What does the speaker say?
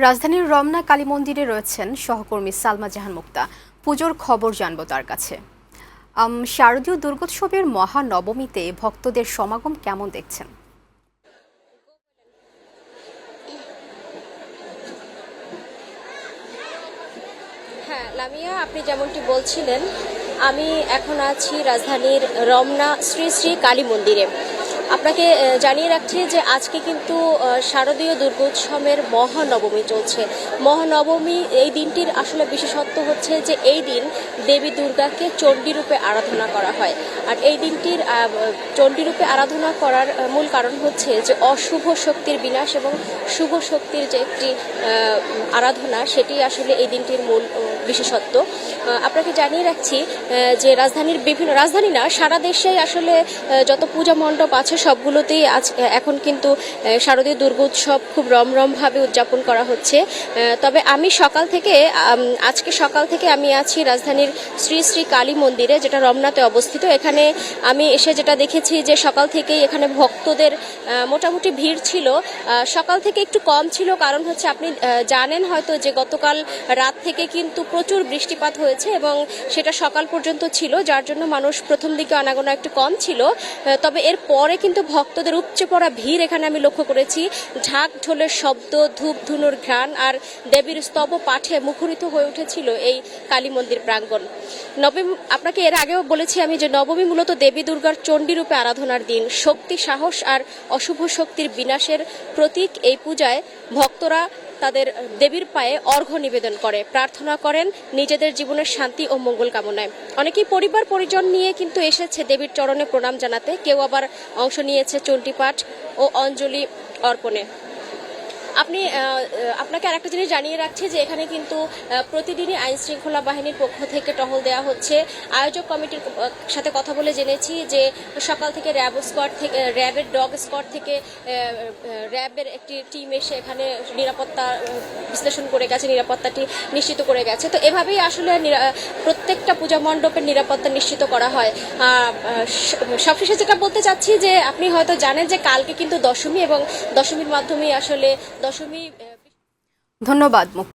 রাজধানীর রমনা কালী মন্দিরে রয়েছেন সহকর্মী সালমা জাহান মুক্তা। পুজোর খবর জানবো তার কাছে। শারদীয় দুর্গোৎসবের মহানবমীতে ভক্তদের সমাগম কেমন দেখছেন? হ্যাঁ লামিয়া, আপনি যেমনটি বলছিলেন, আমি এখন আছি রাজধানীর রমনা শ্রী শ্রী কালী মন্দিরে। আপনাকে জানিয়ে রাখছি যে আজকে কিন্তু শারদীয় দুর্গোৎসবের মহানবমী চলছে। মহানবমী এই দিনটির আসলে বিশেষত্ব হচ্ছে যে এই দিন দেবী দুর্গাকে চণ্ডীরূপে আরাধনা করা হয়। আর এই দিনটির চণ্ডীরূপে আরাধনা করার মূল কারণ হচ্ছে যে অশুভ শক্তির বিনাশ এবং শুভ শক্তির যে একটি আরাধনা, সেটি আসলে এই দিনটির মূল বিশেষত্ব। আপনাকে জানিয়ে রাখছি যে রাজধানী না, সারা দেশেই আসলে যত পূজা মণ্ডপ আছে সবগুলোতেই এখন কিন্তু শারদীয় দুর্গোৎসব খুব রমরমভাবে উদযাপন করা হচ্ছে। তবে আমি আজকে সকাল থেকে আমি আছি রাজধানীর শ্রী শ্রী কালী মন্দিরে, যেটা রমনাতে অবস্থিত। এখানে আমি এসে যেটা দেখেছি যে সকাল থেকেই এখানে ভক্তদের মোটামুটি ভিড় ছিল। সকাল থেকে একটু কম ছিল, কারণ হচ্ছে আপনি জানেন হয়তো যে গতকাল রাত থেকে কিন্তু প্রচুর বৃষ্টিপাত হয়েছে এবং সেটা সকাল পর্যন্ত ছিল, যার জন্য মানুষ প্রথম দিকে আনাগোনা একটু কম ছিল। তবে এর পরে কিন্তু ভক্তদের উপচে পড়া ভিড় এখানে আমি লক্ষ্য করেছি। ঢাক ঢোলের শব্দ, ধূপ ধুনোর ঘ্রাণ আর দেবীর স্তব পাঠে মুখরিত হয়ে উঠেছিল এই কালী মন্দির প্রাঙ্গণ। আপনাকে এর আগেও বলেছি আমি যে নবমী মূলত দেবী দুর্গার চণ্ডীরূপে আরাধনার দিন। শক্তি, সাহস আর অশুভ শক্তির বিনাশের প্রতীক এই পূজায় ভক্তরা তাদের দেবীর পায়ে অর্ঘ্য নিবেদন করে, প্রার্থনা করেন নিজেদের জীবনের শান্তি ও মঙ্গল কামনায়। অনেকেই পরিবার পরিজন নিয়ে কিন্তু এসেছে দেবীর চরণে প্রণাম জানাতে, কেউ আবার অংশ নিয়েছে চণ্ডীপাঠ ও অঞ্জলি অর্পণে। আপনাকে আরেকটা জিনিস জানিয়ে রাখছি যে এখানে কিন্তু প্রতিদিনই আইন শৃঙ্খলা বাহিনীর পক্ষ থেকে টহল দেওয়া হচ্ছে। আয়োজক কমিটির সাথে কথা বলে জেনেছি যে সকাল থেকে র্যাবের ডগ স্কোয়াড থেকে র্যাবের একটি টিম এসে এখানে নিরাপত্তা বিশ্লেষণ করে গেছে, নিরাপত্তাটি নিশ্চিত করে গেছে। তো এভাবেই আসলে প্রত্যেকটা পূজা মণ্ডপের নিরাপত্তা নিশ্চিত করা হয়। সবশেষে যেটা বলতে চাচ্ছি যে আপনি হয়তো জানেন যে কালকে কিন্তু দশমী, এবং দশমীর মাধ্যমেই আসলে ধন্যবাদ।